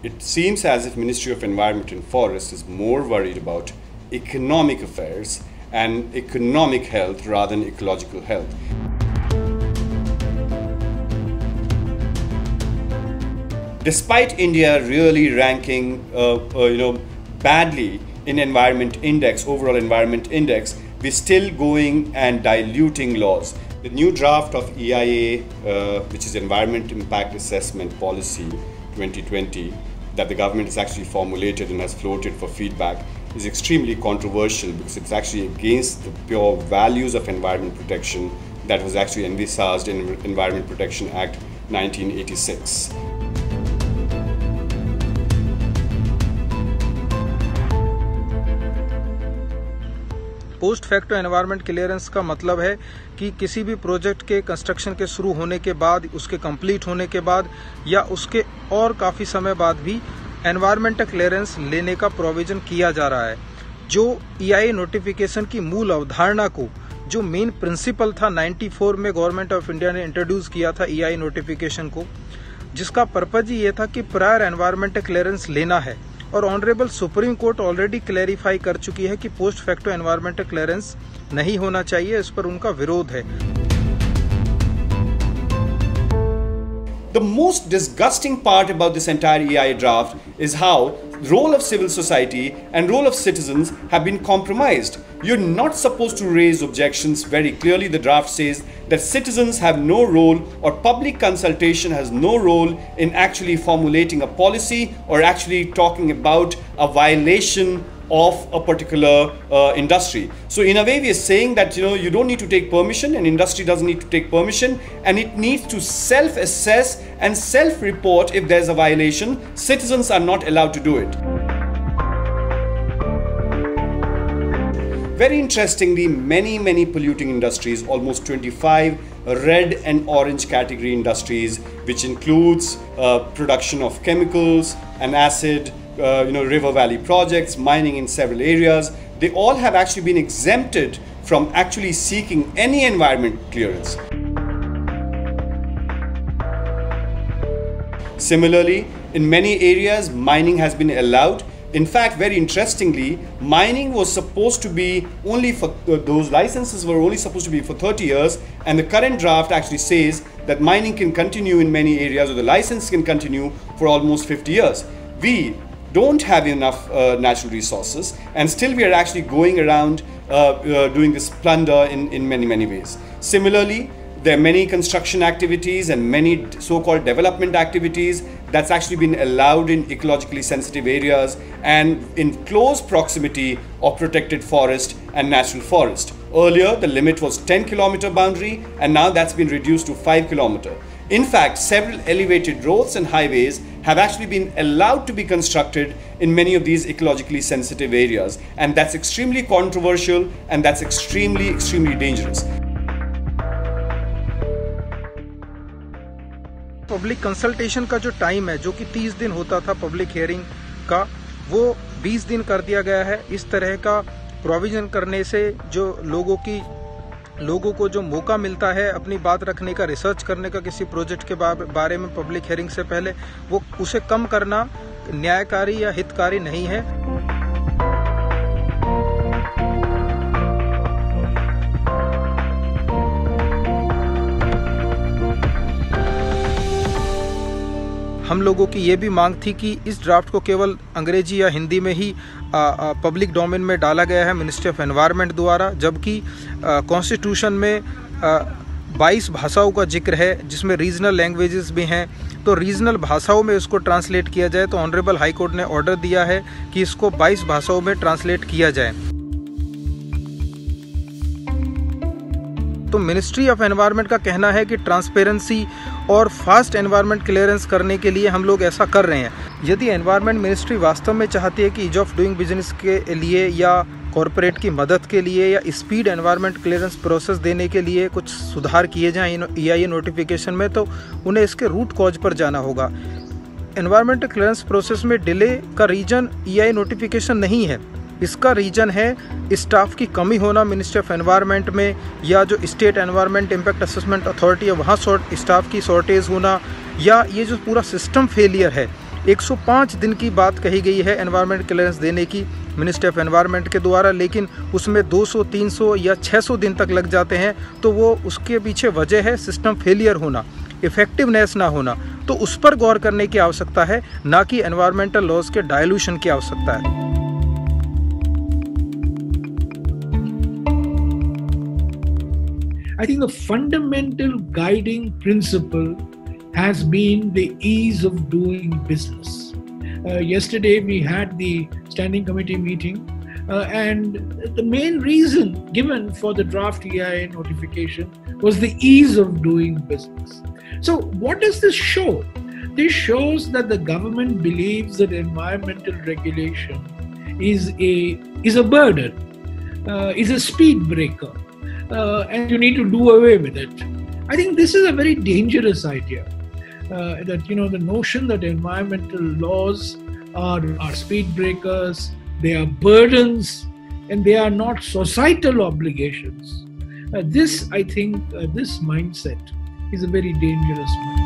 it seems as if Ministry of Environment and Forest is more worried about economic affairs and economic health rather than ecological health. Despite India really ranking badly in overall environment index, we're still going and diluting laws. The new draft of EIA, which is Environment Impact Assessment Policy 2020, that the government has actually formulated and has floated for feedback, is extremely controversial because it's actually against the pure values of environment protection that was actually envisaged in Environment Protection Act 1986. Post facto environment clearance का मतलब है कि किसी भी project के construction के शुरू होने के बाद, उसके कंप्लीट होने के बाद या उसके और काफ़ी समय बाद भी एनवायरनमेंटल क्लियरेंस लेने का प्रोविजन किया जा रहा है। जो EIA नोटिफिकेशन की मूल अवधारणा को, जो मेन प्रिंसिपल था 94 में गवर्नमेंट ऑफ इंडिया ने इंट्रोड्यूस किया था EIA नोटिफिकेशन को, जिसका पर्पज ही ये था कि प्रायर एनवायरनमेंटल क्लियरेंस लेना है। और honourable supreme court already clarify कर चुकी है कि पोस्ट फैक्टो एनवायरनमेंटल क्लियरेंस नहीं होना चाहिए, इस पर उनका विरोध है। The most disgusting part about this entire EIA draft is how role of civil society and role of citizens have been compromised. You're not supposed to raise objections. Very clearly the draft says that citizens have no role, or public consultation has no role in actually formulating a policy or actually talking about a violation of a particular industry. So in a way we are saying that you don't need to take permission, and industry doesn't need to take permission, and it needs to self-assess and self-report if there's a violation. Citizens are not allowed to do it. Very interestingly, many polluting industries, almost 25 red and orange category industries, which includes production of chemicals and acid, river valley projects, mining in several areas, they all have actually been exempted from actually seeking any environment clearance. Similarly, in many areas, mining has been allowed. In fact, very interestingly, mining was supposed to be only for, those licenses were only supposed to be for 30 years, and the current draft actually says that mining can continue in many areas, or the license can continue for almost 50 years. We don't have enough natural resources, and still we are actually going around doing this plunder in many ways. Similarly, there are many construction activities and many so-called development activities that's actually been allowed in ecologically sensitive areas and in close proximity of protected forest and natural forest. Earlier, the limit was 10-kilometer boundary, and now that's been reduced to 5-kilometer. In fact, several elevated roads and highways have actually been allowed to be constructed in many of these ecologically sensitive areas, and that's extremely controversial, and that's extremely dangerous. Public consultation का जो time है, जो कि 30 दिन होता था public hearing का, वो 20 दिन कर दिया गया है। इस तरह का प्रोविजन करने से जो लोगों को जो मौका मिलता है अपनी बात रखने का, रिसर्च करने का किसी प्रोजेक्ट के बारे में पब्लिक हियरिंग से पहले, वो उसे कम करना न्यायकारी या हितकारी नहीं है। हम लोगों की ये भी मांग थी कि इस ड्राफ्ट को केवल अंग्रेजी या हिंदी में ही पब्लिक डोमेन में डाला गया है मिनिस्ट्री ऑफ एनवायरनमेंट द्वारा, जबकि कॉन्स्टिट्यूशन में 22 भाषाओं का जिक्र है, जिसमें रीजनल लैंग्वेजेस भी हैं। तो रीजनल भाषाओं में इसको ट्रांसलेट किया जाए, तो ऑनरेबल हाई कोर्ट ने ऑर्डर दिया है कि इसको 22 भाषाओं में ट्रांसलेट किया जाए। तो मिनिस्ट्री ऑफ एनवायरनमेंट का कहना है कि ट्रांसपेरेंसी और फास्ट एनवायरनमेंट क्लियरेंस करने के लिए हम लोग ऐसा कर रहे हैं। यदि एनवायरनमेंट मिनिस्ट्री वास्तव में चाहती है कि ईज ऑफ डूइंग बिजनेस के लिए या कॉरपोरेट की मदद के लिए या स्पीड एनवायरनमेंट क्लियरेंस प्रोसेस देने के लिए कुछ सुधार किए जाएं EIA नोटिफिकेशन में, तो उन्हें इसके रूट कॉज पर जाना होगा। एनवायरनमेंट क्लियरेंस प्रोसेस में डिले का रीजन EIA नोटिफिकेशन नहीं है, इसका रीजन है स्टाफ की कमी होना मिनिस्ट्री ऑफ एनवायरनमेंट में, या जो state environment impact assessment authority है वहाँ स्टाफ की शॉर्टेज होना, या ये जो पूरा सिस्टम फेलियर है 105 दिन की बात कही गई है एनवायरनमेंट क्लियरेंस देने की मिनिस्ट्री ऑफ एनवायरनमेंट के द्वारा, लेकिन उसमें 200, 300 या 600 दिन तक लग जाते हैं। तो वो उसके पीछे वजह है सिस्टम फेलियर होना, इफेक्टिवनेस ना होना। तो उस पर गौर करने की आवश्यकता है, ना कि एनवायरमेंटल लॉज के डायल्यूशन की आवश्यकता है। I think the fundamental guiding principle has been the ease of doing business. Yesterday we had the standing committee meeting, and the main reason given for the draft EIA notification was the ease of doing business. So what does this show? This shows that the government believes that environmental regulation is a burden, is a speed breaker. And you need to do away with it. I think this is a very dangerous idea. That the notion that environmental laws are speed breakers, they are burdens, and they are not societal obligations. This mindset is a very dangerous one.